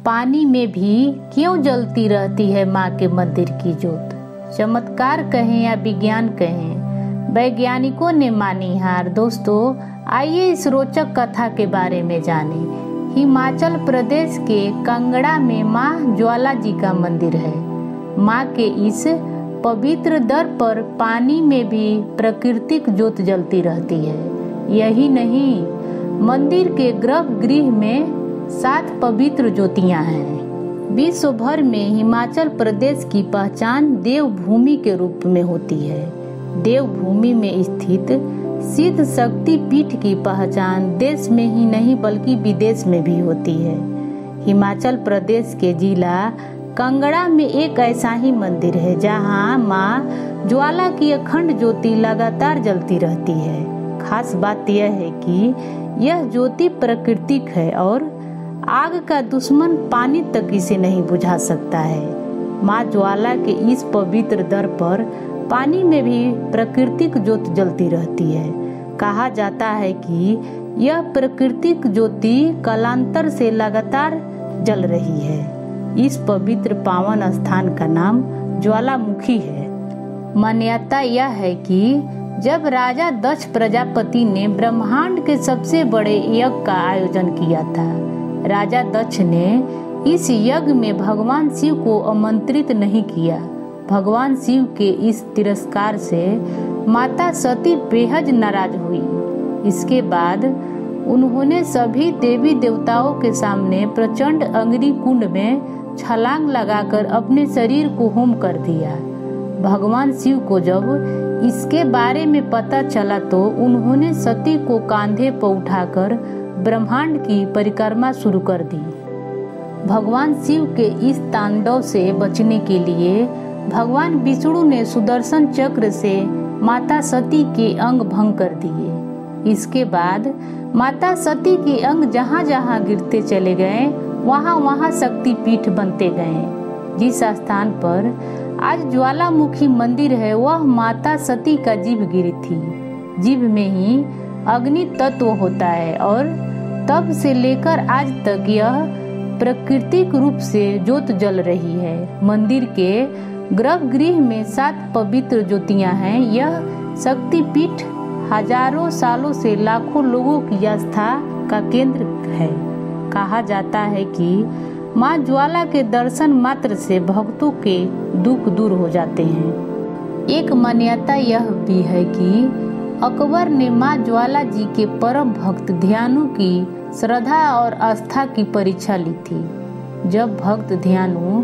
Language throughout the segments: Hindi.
पानी में भी क्यों जलती रहती है माँ के मंदिर की ज्योत। चमत्कार कहें या विज्ञान कहें, वैज्ञानिकों ने मानी हार। दोस्तों, आइए इस रोचक कथा के बारे में जानें। हिमाचल प्रदेश के कांगड़ा में माँ ज्वाला जी का मंदिर है। माँ के इस पवित्र दर पर पानी में भी प्राकृतिक ज्योत जलती रहती है। यही नहीं, मंदिर के गर्भगृह में 7 पवित्र ज्योतियां हैं। विश्व भर में हिमाचल प्रदेश की पहचान देवभूमि के रूप में होती है। देवभूमि में स्थित सिद्ध शक्ति पीठ की पहचान देश में ही नहीं बल्कि विदेश में भी होती है। हिमाचल प्रदेश के जिला कांगड़ा में एक ऐसा ही मंदिर है जहां मां ज्वाला की अखंड ज्योति लगातार जलती रहती है। खास बात यह है कि यह ज्योति प्राकृतिक है और आग का दुश्मन पानी तक इसे नहीं बुझा सकता है। मां ज्वाला के इस पवित्र दर पर पानी में भी प्राकृतिक ज्योत जलती रहती है। कहा जाता है कि यह प्राकृतिक ज्योति कालांतर से लगातार जल रही है। इस पवित्र पावन स्थान का नाम ज्वालामुखी है। मान्यता यह है कि जब राजा दक्ष प्रजापति ने ब्रह्मांड के सबसे बड़े यज्ञ का आयोजन किया था, राजा दक्ष ने इस यज्ञ में भगवान शिव को आमंत्रित नहीं किया। भगवान शिव के इस तिरस्कार से माता सती बेहद नाराज हुई। इसके बाद उन्होंने सभी देवी देवताओं के सामने प्रचंड अग्नि कुंड में छलांग लगाकर अपने शरीर को होम कर दिया। भगवान शिव को जब इसके बारे में पता चला तो उन्होंने सती को कांधे पर उठाकर ब्रह्मांड की परिक्रमा शुरू कर दी। भगवान शिव के इस तांडव से बचने के लिए भगवान विष्णु ने सुदर्शन चक्र से माता सती के अंग भंग कर दिए। इसके बाद माता सती के अंग जहाँ जहाँ गिरते चले गए वहाँ वहाँ शक्ति पीठ बनते गए। जिस स्थान पर आज ज्वालामुखी मंदिर है वह माता सती का जीव गिरी थी। जीव में ही अग्नि तत्व होता है और तब से लेकर आज तक यह प्राकृतिक रूप से ज्योत जल रही है। मंदिर के गर्भगृह में 7 पवित्र ज्योतियां हैं। यह शक्ति पीठ हजारों सालों से लाखों लोगों की आस्था का केंद्र है। कहा जाता है कि माँ ज्वाला के दर्शन मात्र से भक्तों के दुख दूर हो जाते हैं। एक मान्यता यह भी है कि अकबर ने माँ ज्वाला जी के परम भक्त ध्यानु की श्रद्धा और आस्था की परीक्षा ली थी। जब भक्त ध्यानु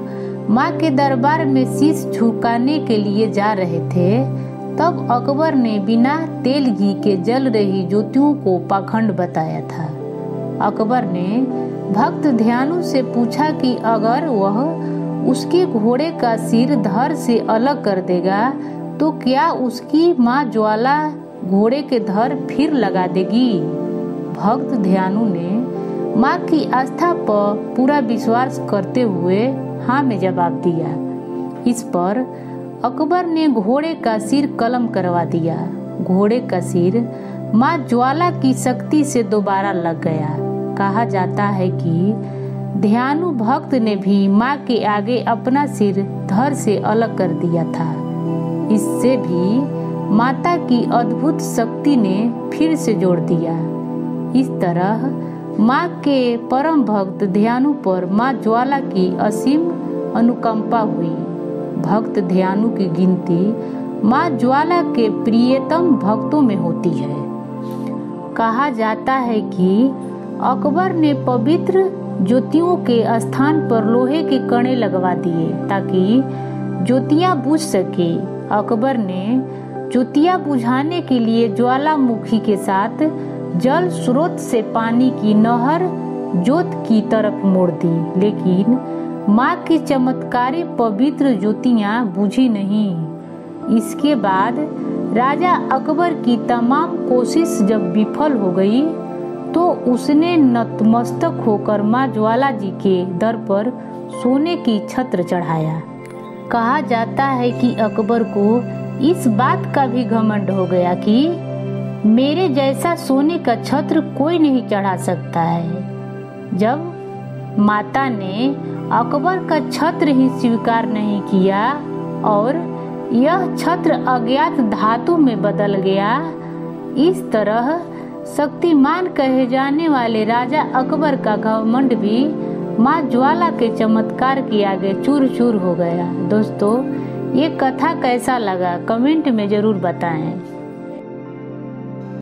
माँ के दरबार में शीश झुकाने के लिए जा रहे थे तब अकबर ने बिना तेल घी के जल रही ज्योतियों को पाखंड बताया था। अकबर ने भक्त ध्यानु से पूछा कि अगर वह उसके घोड़े का सिर धड़ से अलग कर देगा तो क्या उसकी माँ ज्वाला घोड़े के धड़ फिर लगा देगी। भक्त ध्यानु ने माँ की आस्था पर पूरा विश्वास करते हुए हाँ में जवाब दिया। इस पर अकबर ने घोड़े का सिर कलम करवा दिया। घोड़े का सिर माँ ज्वाला की शक्ति से दोबारा लग गया। कहा जाता है कि ध्यानु भक्त ने भी माँ के आगे अपना सिर धड़ से अलग कर दिया था। इससे भी माता की अद्भुत शक्ति ने फिर से जोड़ दिया। इस तरह माँ के परम भक्त ध्यानु पर माँ ज्वाला की असीम अनुकंपा हुई। भक्त ध्यानु की गिनती माँ ज्वाला के प्रियतम भक्तों में होती है। कहा जाता है कि अकबर ने पवित्र ज्योतियों के स्थान पर लोहे के कणे लगवा दिए ताकि ज्योतियां बुझ सके। अकबर ने ज्योतियां बुझाने के लिए ज्वालामुखी के साथ जल स्रोत से पानी की नहर ज्योत की तरफ मोड़ दी, लेकिन माँ की चमत्कारी पवित्र ज्योतियां बुझी नहीं। इसके बाद राजा अकबर की तमाम कोशिश जब विफल हो गई तो उसने नतमस्तक होकर माँ ज्वाला जी के दर पर सोने की छत्र चढ़ाया। कहा जाता है कि अकबर को इस बात का भी घमंड हो गया कि मेरे जैसा सोने का छत्र कोई नहीं चढ़ा सकता है। जब माता ने अकबर का छत्र ही स्वीकार नहीं किया और यह छत्र अज्ञात धातु में बदल गया। इस तरह शक्तिमान कहे जाने वाले राजा अकबर का घमंड भी माँ ज्वाला के चमत्कार के आगे चूर चूर हो गया। दोस्तों, ये कथा कैसा लगा कमेंट में जरूर बताएं।